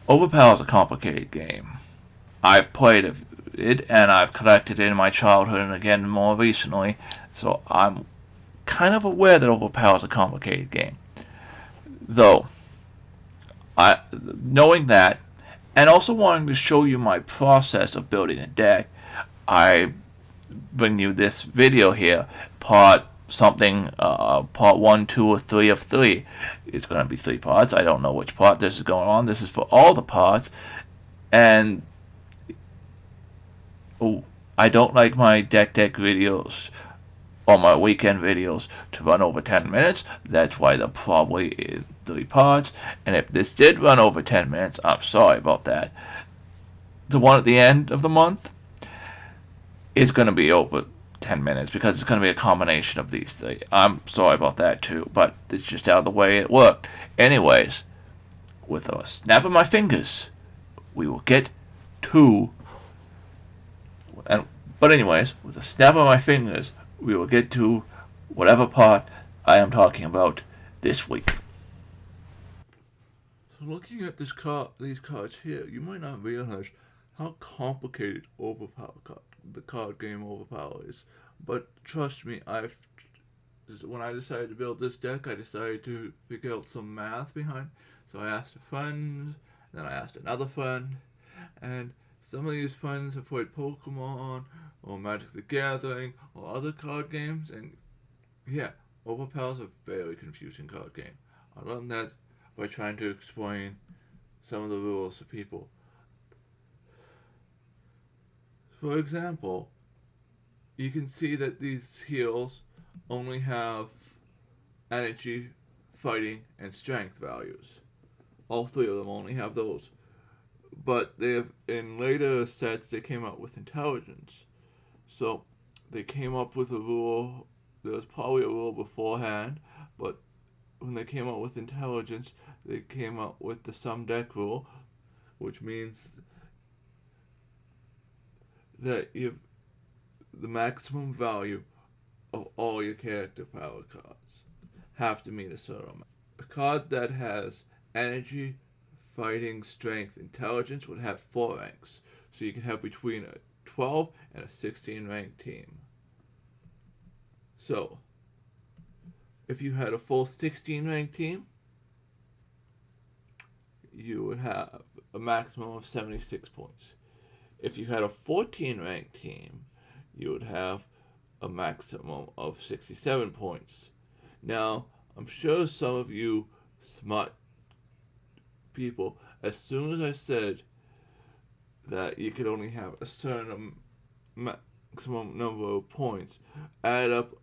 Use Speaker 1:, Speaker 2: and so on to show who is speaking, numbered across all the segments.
Speaker 1: Overpower is a complicated game. I've played it and I've collected it in my childhood and again more recently, so I'm kind of aware that Overpower is a complicated game. Though, knowing that, and also wanting to show you my process of building a deck, I bring you this video here, part 1, 2, or 3 of 3. It's going to be 3 parts. I don't know which part this is going on. This is for all the parts. And I don't like my deck videos or my weekend videos to run over 10 minutes. That's why there probably is 3 parts. And if this did run over 10 minutes, I'm sorry about that. The one at the end of the month is going to be over 10 minutes because it's going to be a combination of these 3. I'm sorry about that too, but it's just how the way it worked. Anyways, with a snap of my fingers, we will get to... But anyways, with a snap of my fingers, we will get to whatever part I am talking about this week. So looking at these cards here, you might not realize how complicated the card game Overpower is. But trust me, when I decided to build this deck, I decided to figure out some math behind. So I asked a friend, then I asked another friend, and some of these friends have played Pokemon, or Magic the Gathering, or other card games, and yeah, Overpower is a very confusing card game. I learned that by trying to explain some of the rules to people. For example, you can see that these heals only have energy, fighting, and strength values. All 3 of them only have those. But in later sets, they came out with intelligence. So they came up with a rule. There was probably a rule beforehand, but when they came out with intelligence, they came out with the sum deck rule, which means that if the maximum value of all your character power cards have to meet a certain amount. A card that has energy, fighting, strength, intelligence would have 4 ranks. So you can have between a 12 and a 16 ranked team. So, if you had a full 16 ranked team, you would have a maximum of 76 points. If you had a 14 ranked team, you would have a maximum of 67 points. Now, I'm sure some of you smart people, as soon as I said that you could only have a certain maximum number of points, add up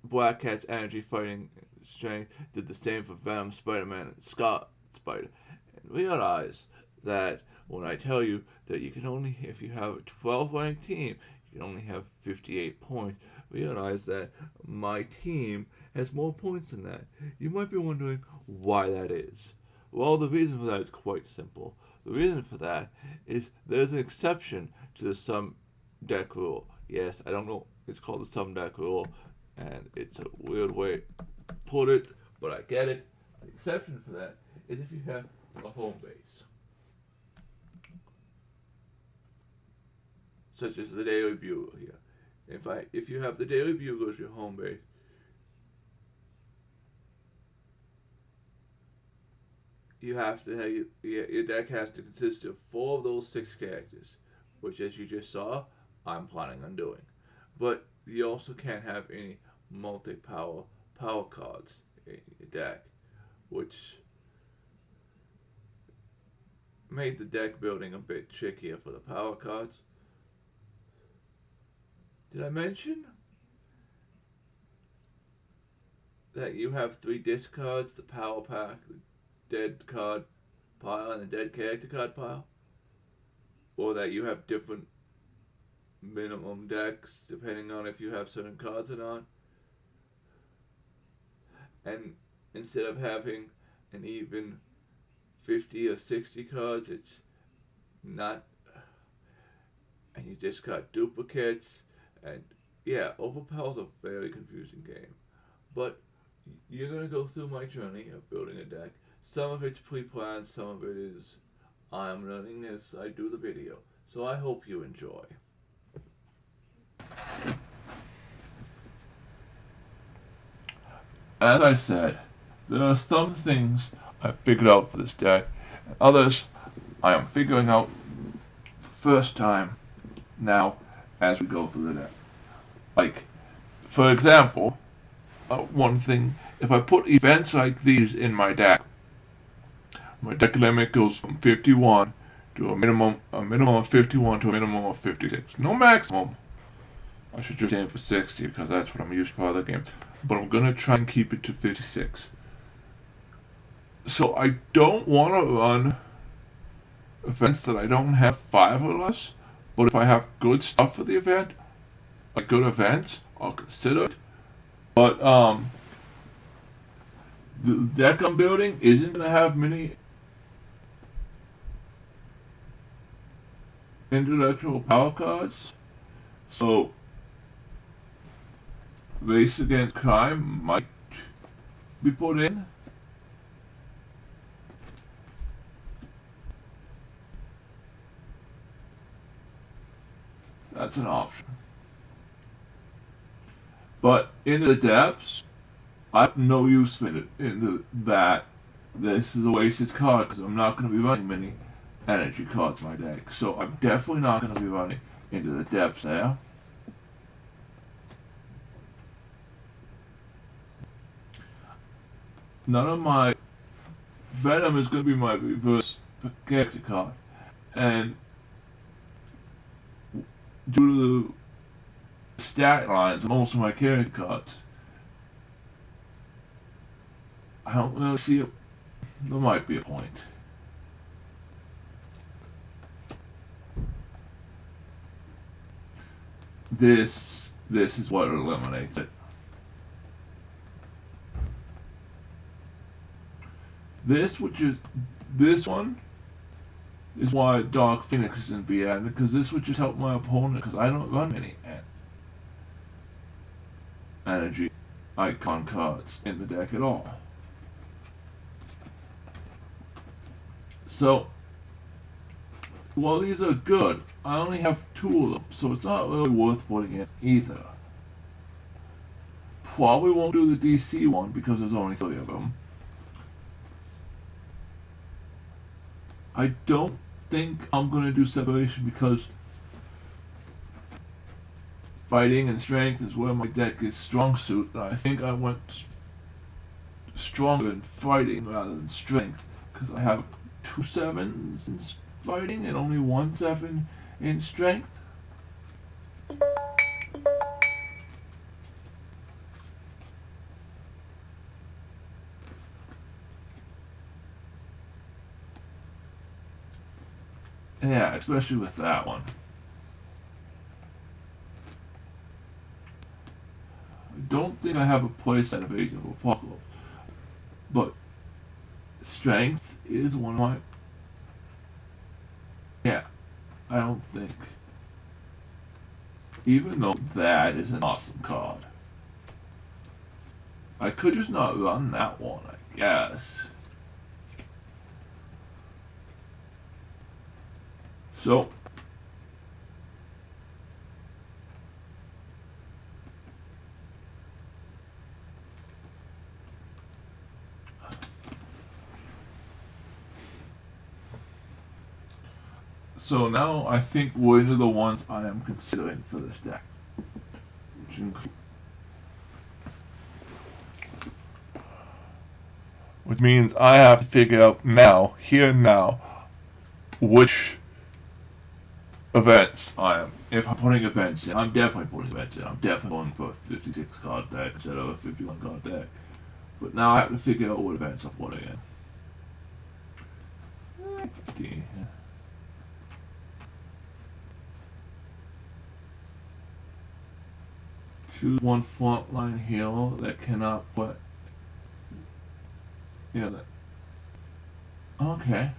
Speaker 1: Black Cat's energy, fighting, strength, did the same for Venom, Spider-Man, and Scott Spider, and realize that when I tell you that you can only, if you have a 12 ranked team, you can only have 58 points, realize that my team has more points than that. You might be wondering why that is. Well, the reason for that is quite simple. The reason for that is there's an exception to the sum deck rule. Yes, I don't know, it's called the sum deck rule, and it's a weird way to put it, but I get it. The exception for that is if you have a home base, such as the Daily Bugle here. If you have the Daily Bugle as your home base, you have to have your deck has to consist of 4 of those 6 characters, which, as you just saw, I'm planning on doing. But you also can't have any multi-power cards in your deck, which made the deck building a bit trickier for the power cards. Did I mention that you have 3 discards, the power pack, the dead card pile, and the dead character card pile? Or that you have different minimum decks depending on if you have certain cards or not? And instead of having an even 50 or 60 cards, it's not, and you just got duplicates, and yeah, Overpower is a very confusing game. But you're going to go through my journey of building a deck. Some of it's pre-planned, some of it is I'm learning as I do the video, so I hope you enjoy. As I said, there are some things I figured out for this deck, and others I am figuring out first time now as we go through the deck. Like, for example, one thing, if I put events like these in my deck limit goes from 51 to a minimum of 51 to a minimum of 56. No maximum. I should just aim for 60 because that's what I'm used for other games. But I'm going to try and keep it to 56. So I don't want to run events that I don't have 5 or less. But if I have good stuff for the event, like good events, I'll consider it. But the deck I'm building isn't going to have many intellectual power cards. So Race Against Crime might be put in. That's an option. But in the depths, I have no use for it in that. This is a wasted card because I'm not going to be running many energy cards in my deck. So I'm definitely not going to be running into the depths there. None of my Venom is going to be my reverse character card. And due to the stat lines of most of my character cards, I don't really see it. There might be a point. This is what eliminates it. This one is why Dark Phoenix isn't be added, because this would just help my opponent, because I don't run any energy icon cards in the deck at all. So, while these are good, I only have 2 of them, so it's not really worth putting in either. Probably won't do the DC one because there's only 3 of them. I don't think I'm going to do separation because fighting and strength is where my deck is strong suit. And I think I went stronger in fighting rather than strength because I have 2 7s in fighting and only 1 7 in strength. Yeah, especially with that one. I don't think I have a playset of Agent of Apocalypse, but strength is one of my... Yeah, I don't think. Even though that is an awesome card. I could just not run that one, I guess. So, now I think we're into the ones I am considering for this deck. Which means I have to figure out now, here and now, which events I am. If I'm putting events in, I'm definitely putting events in. I'm definitely going for a 56 card deck instead of a 51 card deck. But now I have to figure out what events I'm putting in. Okay. Choose one frontline hero that cannot put. Yeah, that. Okay.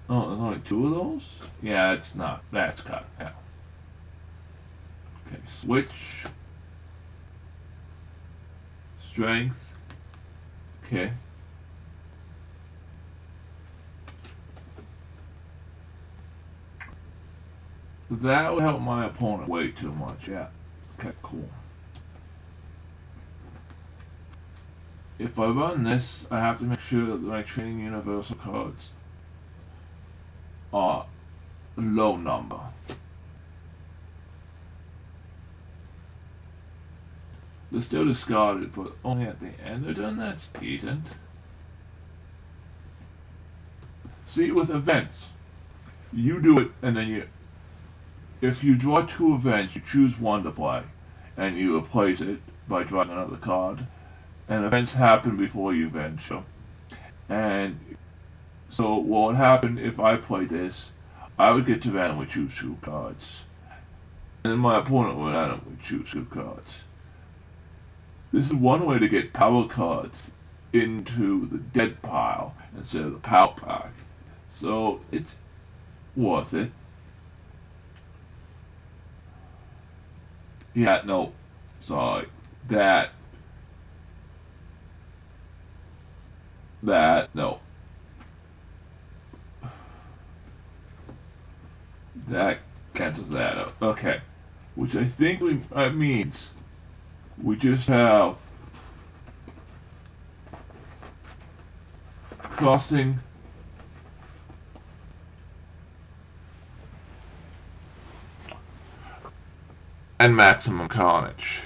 Speaker 1: Oh, there's only 2 of those? Yeah, it's not. That's cut. Yeah. Okay, switch. Strength. Okay. That would help my opponent way too much. Yeah. Okay, cool. If I run this, I have to make sure that my training universal cards are low number. They're still discarded, but only at the end of turn. That's decent. See, with events, you do it, and then if you draw 2 events, you choose one to play, and you replace it by drawing another card. And events happen before you venture. And so what would happen if I played this? I would get to randomly choose 2 cards, and my opponent would randomly choose 2 cards. This is one way to get power cards into the dead pile instead of the power pack. So it's worth it. Yeah, no, sorry. That, no. That cancels that out. Okay. Which I think that means we just have crossing and maximum carnage.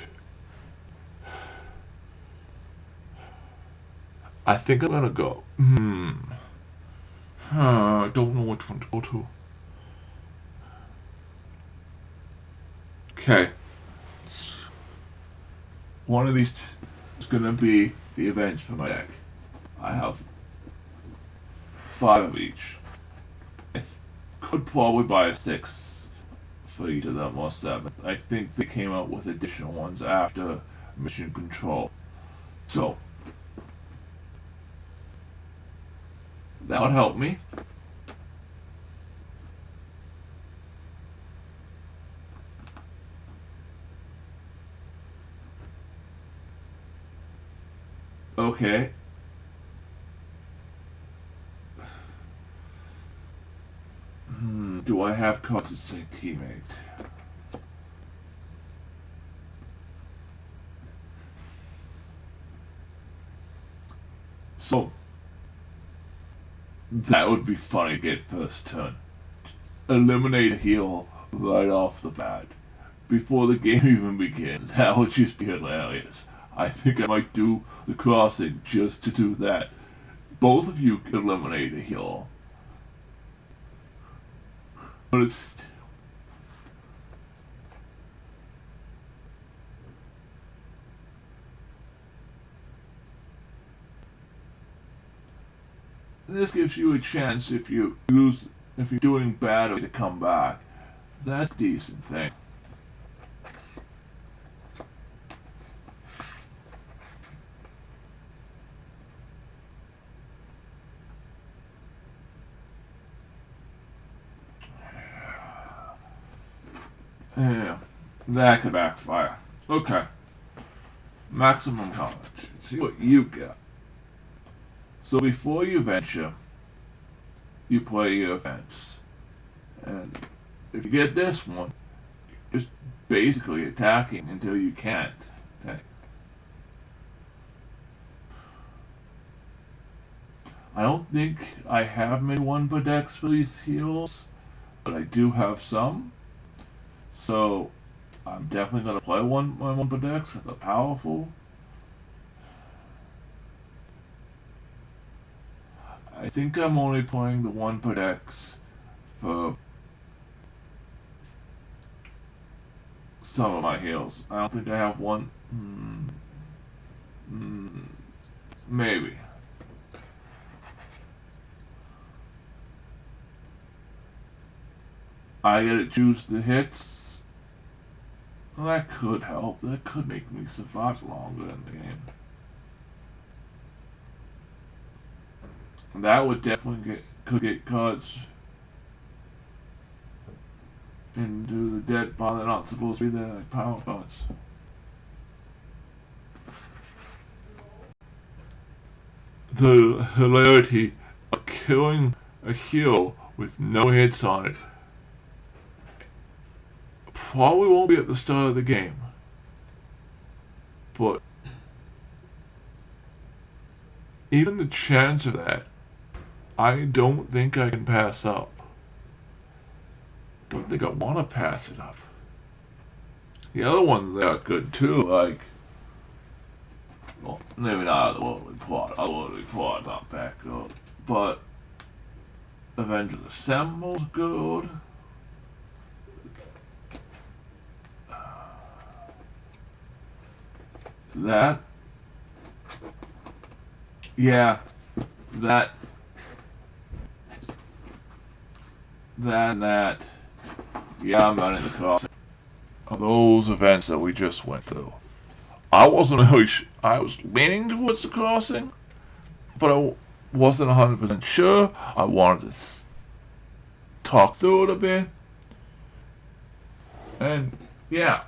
Speaker 1: I think I'm gonna go. I don't know which one to go to. Okay. One of these is gonna be the events for my deck. I have 5 of each. I could probably buy a 6 for each of them, or 7. I think they came out with additional ones after Mission Control. So, that would help me. Okay. Do I have cards that say teammate? So, that would be funny to get first turn. Eliminate a heal right off the bat. Before the game even begins. That would just be hilarious. I think I might do the crossing just to do that. Both of you eliminate a heal. But it's... This gives you a chance if you lose, if you're doing badly to come back. That's a decent thing. Yeah, that could backfire. Okay. Maximum carnage. Let's see what you get. So before you venture, you play your events. And if you get this one, you're just basically attacking until you can't. Okay. I don't think I have many 1 per decks for these heals, but I do have some. So I'm definitely going to play my 1 per decks with a powerful. I think I'm only playing the 1 per decks for some of my heals. I don't think I have one. Maybe. I gotta choose the hits. Well, that could help. That could make me survive longer in the game. That would definitely could get cards into the dead pile that are not supposed to be there, like power cards. The hilarity of killing a heal with no hits on it probably won't be at the start of the game. But even the chance of that, I don't think I can pass up. Don't think I want to pass it up. The other ones are good too, like, well, maybe not Otherworldly Plot. Otherworldly Plot not back up, but Avengers Assemble's good. That, yeah, that, yeah, I'm running the crossing. Those events that we just went through. I wasn't really I was leaning towards the crossing, but I wasn't 100% sure. I wanted to talk through it a bit. And, yeah,